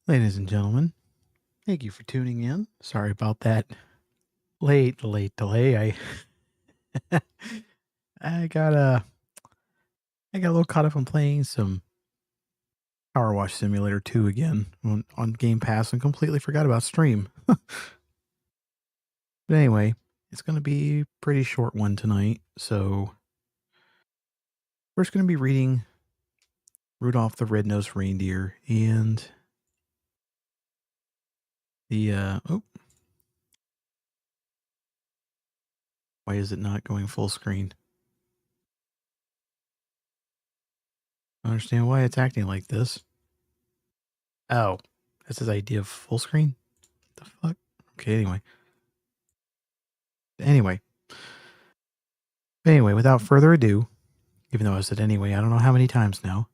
Ladies and gentlemen, thank you for tuning in. Sorry about that late delay. I I got I got a little caught up on playing some Power Wash Simulator 2 again on Game Pass and completely forgot about stream. But anyway, it's going to be a pretty short one tonight. So we're just going to be reading Rudolph the Red-Nosed Reindeer and the why is it not going full screen? I don't understand why it's acting like this. Oh, that's his idea of full screen? What the fuck? Okay, Anyway, without further ado, even though I said anyway, I don't know how many times now.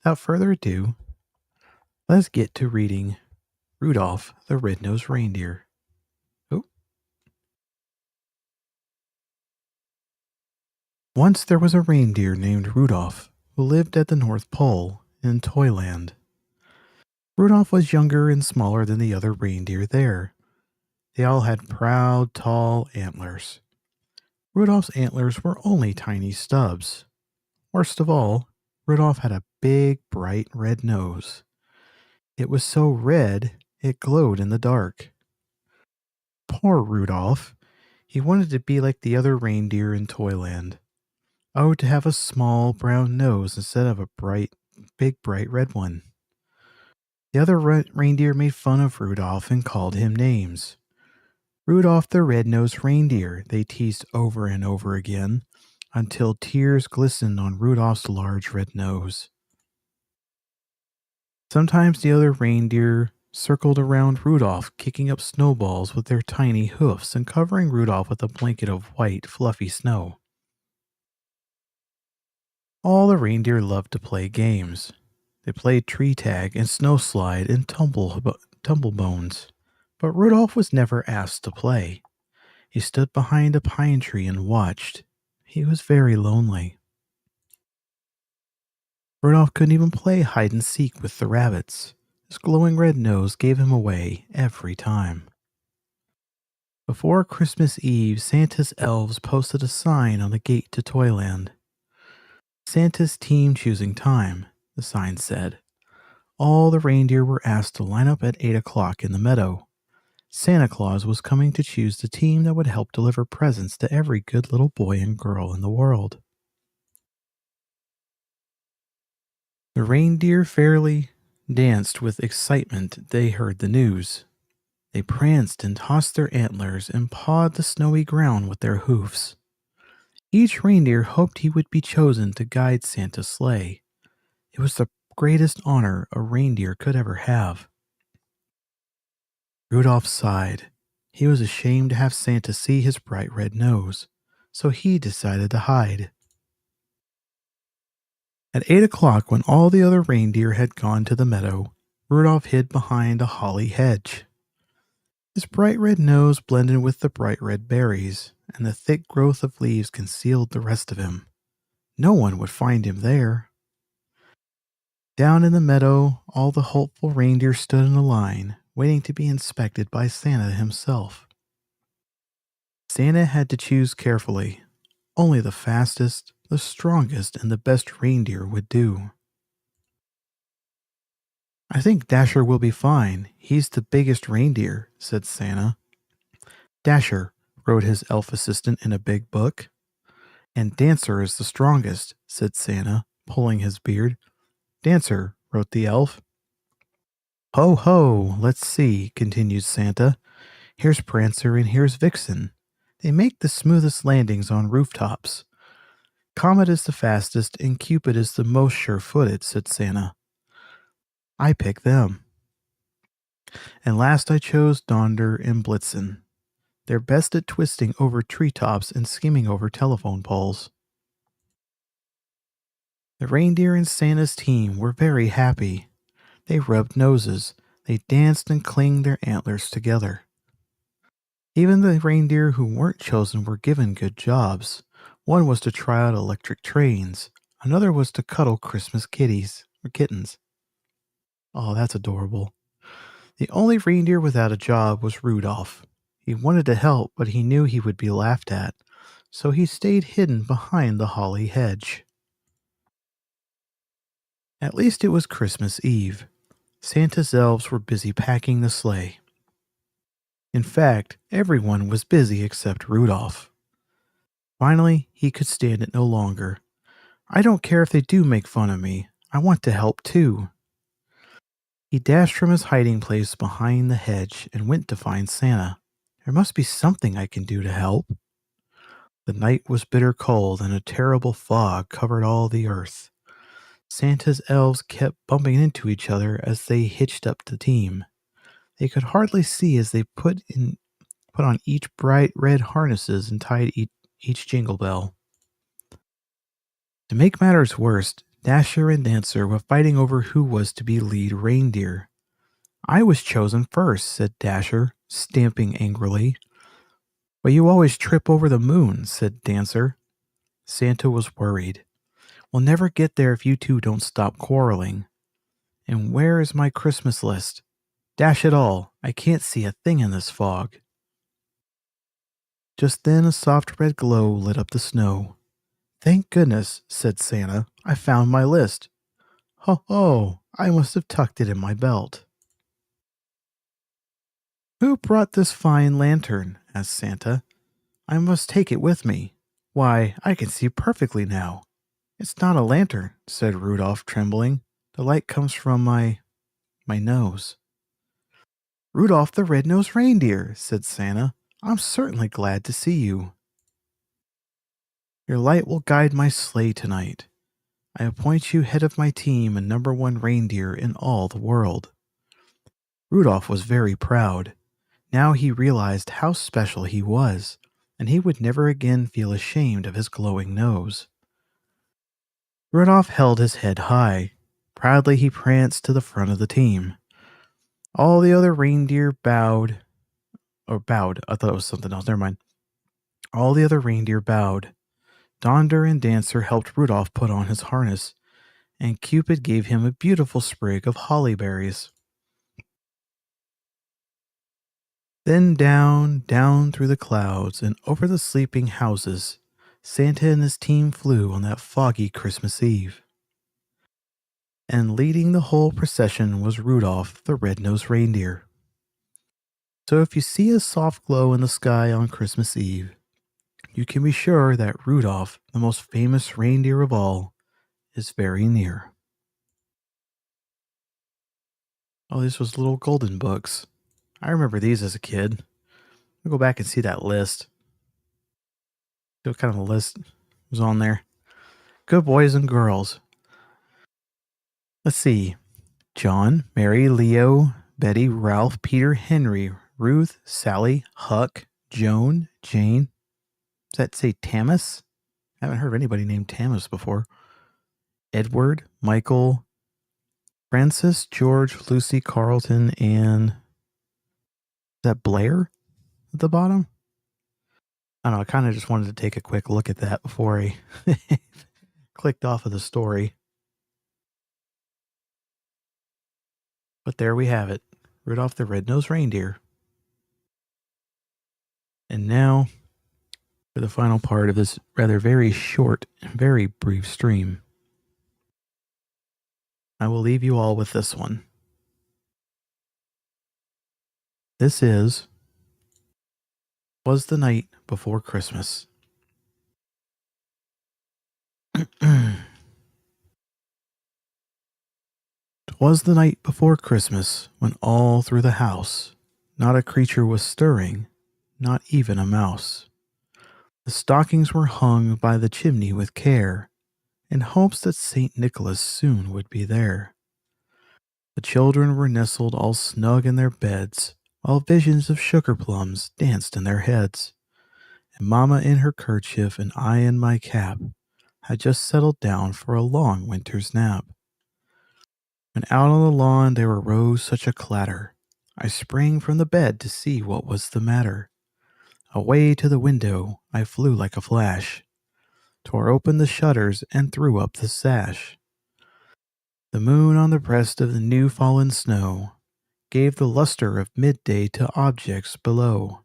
Without further ado, let's get to reading Rudolph the Red-Nosed Reindeer. Oh. Once there was a reindeer named Rudolph who lived at the North Pole in Toyland. Rudolph was younger and smaller than the other reindeer there. They all had proud, tall antlers. Rudolph's antlers were only tiny stubs. Worst of all, Rudolph had a big, bright red nose. It was so red, it glowed in the dark. Poor Rudolph. He wanted to be like the other reindeer in Toyland. Oh, to have a small brown nose instead of a big bright red one. The other reindeer made fun of Rudolph and called him names. Rudolph the Red-Nosed Reindeer, they teased over and over again, until tears glistened on Rudolph's large red nose. Sometimes the other reindeer circled around Rudolph, kicking up snowballs with their tiny hoofs and covering Rudolph with a blanket of white, fluffy snow. All the reindeer loved to play games. They played tree tag and snow slide and tumblebones, but Rudolph was never asked to play. He stood behind a pine tree and watched. He was very lonely. Rudolph couldn't even play hide and seek with the rabbits. His glowing red nose gave him away every time. Before Christmas Eve, Santa's elves posted a sign on the gate to Toyland. Santa's team choosing time, the sign said. All the reindeer were asked to line up at 8 o'clock in the meadow. Santa Claus was coming to choose the team that would help deliver presents to every good little boy and girl in the world. The reindeer fairly danced with excitement. They heard the news. They pranced and tossed their antlers and pawed the snowy ground with their hoofs. Each reindeer hoped he would be chosen to guide Santa's sleigh. It was the greatest honor a reindeer could ever have. Rudolph sighed. He was ashamed to have Santa see his bright red nose, so he decided to hide. At 8 o'clock, when all the other reindeer had gone to the meadow, Rudolph hid behind a holly hedge. His bright red nose blended with the bright red berries, and the thick growth of leaves concealed the rest of him. No one would find him there. Down in the meadow, all the hopeful reindeer stood in a line, waiting to be inspected by Santa himself. Santa had to choose carefully. Only the fastest, the strongest, and the best reindeer would do. I think Dasher will be fine. He's the biggest reindeer, said Santa. Dasher, wrote his elf assistant in a big book. And Dancer is the strongest, said Santa, pulling his beard. Dancer, wrote the elf. Ho, ho, let's see, continued Santa. Here's Prancer and here's Vixen. They make the smoothest landings on rooftops. Comet is the fastest and Cupid is the most sure-footed, said Santa. I pick them. And last I chose Donder and Blitzen. They're best at twisting over treetops and skimming over telephone poles. The reindeer in Santa's team were very happy. They rubbed noses. They danced and clinged their antlers together. Even the reindeer who weren't chosen were given good jobs. One was to try out electric trains. Another was to cuddle Christmas kittens. Oh, that's adorable. The only reindeer without a job was Rudolph. He wanted to help, but he knew he would be laughed at, so he stayed hidden behind the holly hedge. At least it was Christmas Eve. Santa's elves were busy packing the sleigh. In fact, everyone was busy except Rudolph. Finally, he could stand it no longer. I don't care if they do make fun of me. I want to help too. He dashed from his hiding place behind the hedge and went to find Santa. There must be something I can do to help. The night was bitter cold and a terrible fog covered all the earth. Santa's elves kept bumping into each other as they hitched up the team. They could hardly see as they put on each bright red harnesses and tied each jingle bell. To make matters worse, Dasher and Dancer were fighting over who was to be lead reindeer. I was chosen first, said Dasher, stamping angrily. But you always trip over the moon, said Dancer. Santa was worried. We'll never get there if you two don't stop quarreling. And where is my Christmas list? Dash it all, I can't see a thing in this fog. Just then a soft red glow lit up the snow. Thank goodness, said Santa, I found my list. Ho ho, I must have tucked it in my belt. Who brought this fine lantern? Asked Santa. I must take it with me. Why, I can see perfectly now. It's not a lantern, said Rudolph, trembling. The light comes from my nose. Rudolph the Red-Nosed Reindeer, said Santa. I'm certainly glad to see you. Your light will guide my sleigh tonight. I appoint you head of my team and number one reindeer in all the world. Rudolph was very proud. Now he realized how special he was, and he would never again feel ashamed of his glowing nose. Rudolph held his head high. Proudly he pranced to the front of the team. All the other reindeer bowed. I thought it was something else. Never mind. All the other reindeer bowed. Donder and Dancer helped Rudolph put on his harness, and Cupid gave him a beautiful sprig of holly berries. Then down, down through the clouds and over the sleeping houses, Santa and his team flew on that foggy Christmas Eve. And leading the whole procession was Rudolph the Red-Nosed Reindeer. So if you see a soft glow in the sky on Christmas Eve, you can be sure that Rudolph, the most famous reindeer of all, is very near. Oh, this was little golden books. I remember these as a kid. I'll go back and see that list. See what kind of a list was on there. Good boys and girls. Let's see. John, Mary, Leo, Betty, Ralph, Peter, Henry, Ruth, Sally, Huck, Joan, Jane. Does that say Tamas? I haven't heard of anybody named Tamas before. Edward, Michael, Francis, George, Lucy, Carlton, and is that Blair at the bottom? I don't know. I kind of just wanted to take a quick look at that before I clicked off of the story. But there we have it. Rudolph the Red-Nosed Reindeer. And now for the final part of this rather very short and very brief stream. I will leave you all with this one. This was the night before Christmas. 'Twas the night before Christmas, when all through the house not a creature was stirring, not even a mouse. The stockings were hung by the chimney with care, in hopes that St. Nicholas soon would be there. The children were nestled all snug in their beds, while visions of sugar plums danced in their heads. And Mamma in her kerchief and I in my cap had just settled down for a long winter's nap. When out on the lawn there arose such a clatter, I sprang from the bed to see what was the matter. Away to the window I flew like a flash, tore open the shutters and threw up the sash. The moon on the breast of the new fallen snow gave the luster of midday to objects below,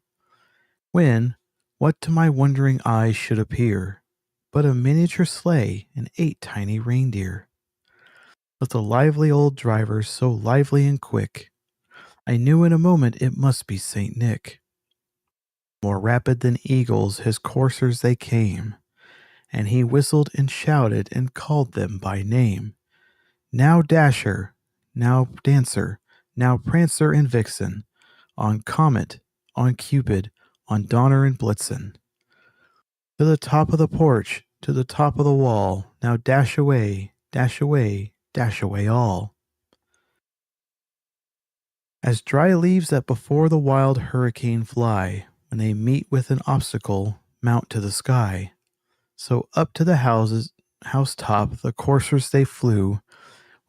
when what to my wondering eyes should appear but a miniature sleigh and 8 tiny reindeer, with a lively old driver so lively and quick, I knew in a moment it must be Saint Nick. More rapid than eagles his coursers they came, and he whistled and shouted and called them by name. Now Dasher, now Dancer, now Prancer and Vixen, on Comet, on Cupid, on Donner and Blitzen. To the top of the porch, to the top of the wall, now dash away, dash away, dash away all. As dry leaves that before the wild hurricane fly, when they meet with an obstacle, mount to the sky, so up to the housetop the coursers they flew,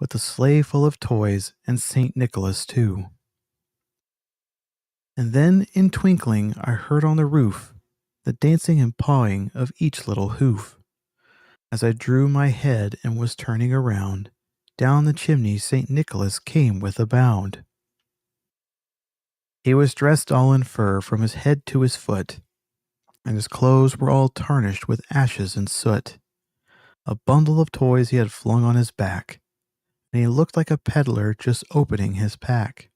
with a sleigh full of toys and St. Nicholas too. And then in twinkling I heard on the roof the dancing and pawing of each little hoof. As I drew my head and was turning around, down the chimney St. Nicholas came with a bound. He was dressed all in fur from his head to his foot, and his clothes were all tarnished with ashes and soot. A bundle of toys he had flung on his back, and he looked like a peddler just opening his pack.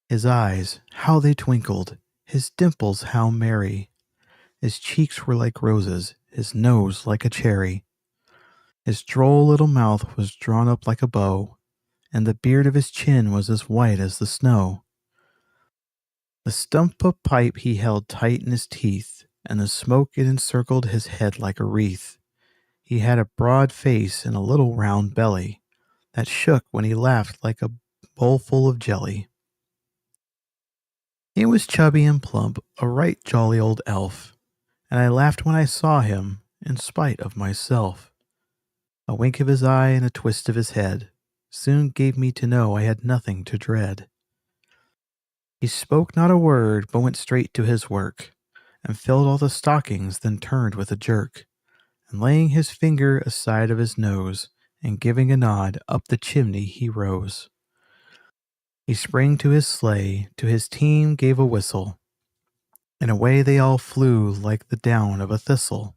His eyes, how they twinkled, his dimples how merry. His cheeks were like roses, his nose like a cherry. His droll little mouth was drawn up like a bow, and the beard of his chin was as white as the snow. The stump of pipe he held tight in his teeth, and the smoke it encircled his head like a wreath. He had a broad face and a little round belly that shook when he laughed like a bowl full of jelly. He was chubby and plump, a right jolly old elf, and I laughed when I saw him, in spite of myself. A wink of his eye and a twist of his head soon gave me to know I had nothing to dread. He spoke not a word, but went straight to his work, and filled all the stockings, then turned with a jerk, and laying his finger aside of his nose, and giving a nod, up the chimney he rose. He sprang to his sleigh, to his team gave a whistle, and away they all flew like the down of a thistle.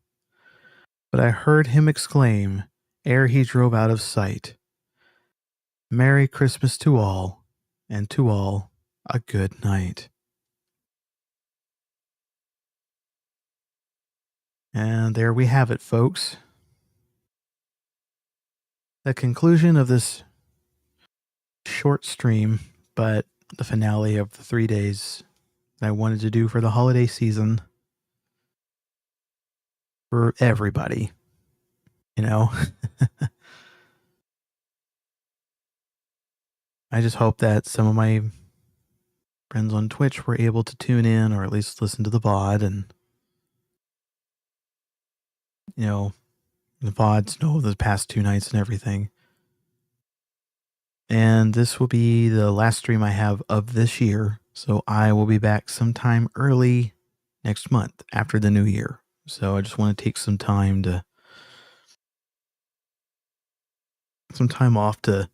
But I heard him exclaim, ere he drove out of sight, Merry Christmas to all, and to all a good night. And there we have it, folks. The conclusion of this short stream, but the finale of the 3 days that I wanted to do for the holiday season for everybody, you know. I just hope that some of my friends on Twitch were able to tune in or at least listen to the VOD, and you know, the VODs know the past 2 nights and everything. And this will be the last stream I have of this year, so I will be back sometime early next month after the new year. So I just want to take some time off to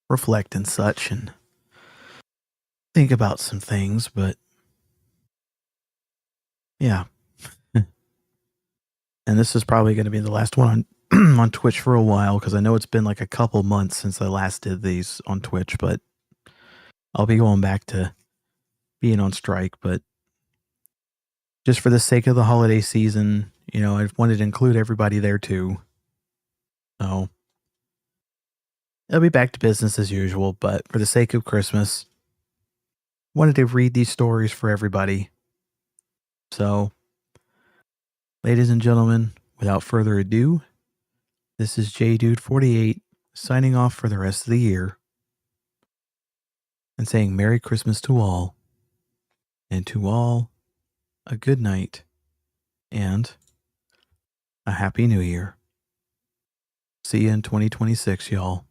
reflect and such and think about some things, but yeah. And this is probably going to be the last one on on Twitch for a while, because I know it's been like a couple months since I last did these on Twitch, but I'll be going back to being on strike. But just for the sake of the holiday season, you know, I wanted to include everybody there too. So I'll be back to business as usual, but for the sake of Christmas, wanted to read these stories for everybody. So, ladies and gentlemen, without further ado, this is JDude48 signing off for the rest of the year and saying Merry Christmas to all, and to all a good night and a Happy New Year. See you in 2026, y'all.